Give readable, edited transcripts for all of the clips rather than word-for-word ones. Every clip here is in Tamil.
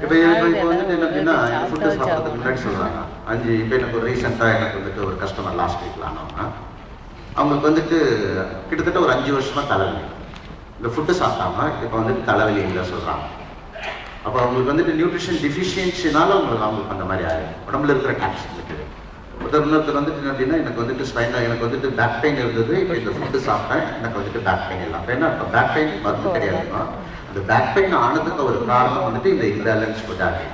இப்போ வந்துட்டு என்ன அப்படின்னா ஃபுட்டு சாப்பிட்றதுக்கு முன்னாடி சொல்கிறாங்க 5 இப்போ எனக்கு ஒரு ரீசெண்டாக எனக்கு வந்துட்டு ஒரு கஸ்டமர் லாஸ்ட் வீக்கில் ஆனவங்க அவங்களுக்கு வந்துட்டு கிட்டத்தட்ட ஒரு 5 வருஷமாக தலைவலி. இந்த ஃபுட்டு சாப்பிட்டாம இப்போ வந்துட்டு தலைவலி இல்லை சொல்கிறாங்க. அப்போ அவங்களுக்கு வந்துட்டு நியூட்ரிஷன் டிஃபிஷியன்சினால அவங்களுக்கு அந்த மாதிரி ஆகும். உடம்புல இருக்கிற டாக்ஸின் இருக்குது. இன்னொருத்தர் வந்துட்டு என்ன அப்படின்னா எனக்கு வந்துட்டு ஸ்பைனாக எனக்கு வந்துட்டு பேக் பெயின் இருந்தது. இப்போ இந்த ஃபுட்டு சாப்பிட்டேன் எனக்கு வந்துட்டு பேக் பெயின் இல்லை. அப்போ என்ன இப்போ பேக் பெயின் மருந்து கிடையாதுன்னா அந்த பேக் பெயின் ஆனதுக்கு ஒரு காரணம் வந்துட்டு இந்த இம்பேலன்ஸ் ஃபுட் ஹேபிட்.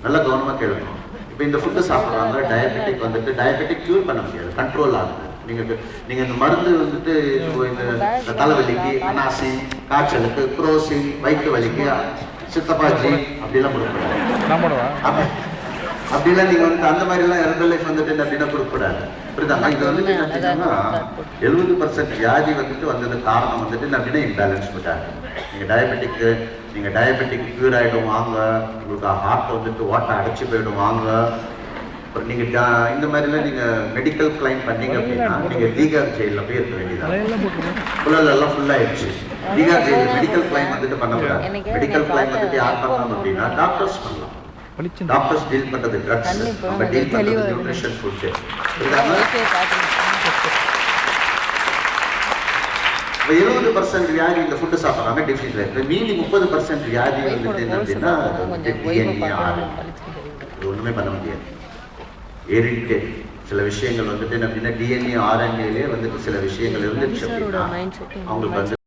நல்லா கவனமாக கேட்கணும். இப்போ இந்த ஃபுட்டு சாப்பிட்றாங்க டயபெட்டிக் வந்துட்டு டயபெட்டிக் க்யூர் பண்ண முடியாது, கண்ட்ரோல் ஆகுது. நீங்கள் இந்த மருந்து வந்துட்டு இந்த தலைவலிக்கு அனாசி, காய்ச்சலுக்கு குரோசின், வயிற்று வலிக்கு சித்தப்பாஜி அப்படிலாம் கொடுக்கூடாது. அப்படிலாம் நீங்கள் வந்து அந்த மாதிரிலாம் ஹெர்பல் லைஃப் வந்துட்டு அப்படின்னா கொடுக்கக்கூடாது. புரியுதாங்க? இது வந்துட்டு என்ன அப்படின்னா 70% வியாதி வந்துட்டு வந்தது காரணம் வந்துட்டு அப்படின்னா இம்பேலன்ஸ் ஃபுட்டாக. நீங்கள் டயபெட்டிக் க்யூர் ஆகிடும் வாங்க, உங்களுக்கு ஹார்ட் வந்துட்டு ஓட்டை அடைச்சி போயிடும் வாங்க. அப்புறம் நீங்கள் இந்த மாதிரிலாம் நீங்கள் மெடிக்கல் கிளைம் பண்ணீங்க அப்படின்னா நீங்கள் தீகார் ஜெயிலில் போய் இருக்க வேண்டியதான். புழலெல்லாம் ஃபுல்லாகிடுச்சு. தீகார் ஜெயிலில் மெடிக்கல் கிளைம் வந்துட்டு பண்ணக்கூடாது. மெடிக்கல் கிளைம் வந்துட்டு யார் பண்ணலாம் அப்படின்னா டாக்டர்ஸ் பண்ணலாம். டாக்டர்ஸ் டீல் பண்றது ட்ரக்ஸ், நம்ம டீல் பண்றது நியூட்ரிஷன் ஃபுட். இப்போ 70% வியாதி இந்த ஃபுட்டு சாப்பிட்றாங்க டிஃபீஸில் இருக்குது. மீதி 30% வியாதி வந்துட்டு என்ன அப்படின்னா டிஎன்ஏ இது ஒன்றுமே பண்ண முடியாது. ஏறிட்டு சில விஷயங்கள் வந்துட்டு என்ன அப்படின்னா டிஎன்ஏ ஆர்என்ஏலே வந்துட்டு சில விஷயங்கள் இருந்துச்சு அப்படின்னா அவங்களுக்கு வந்து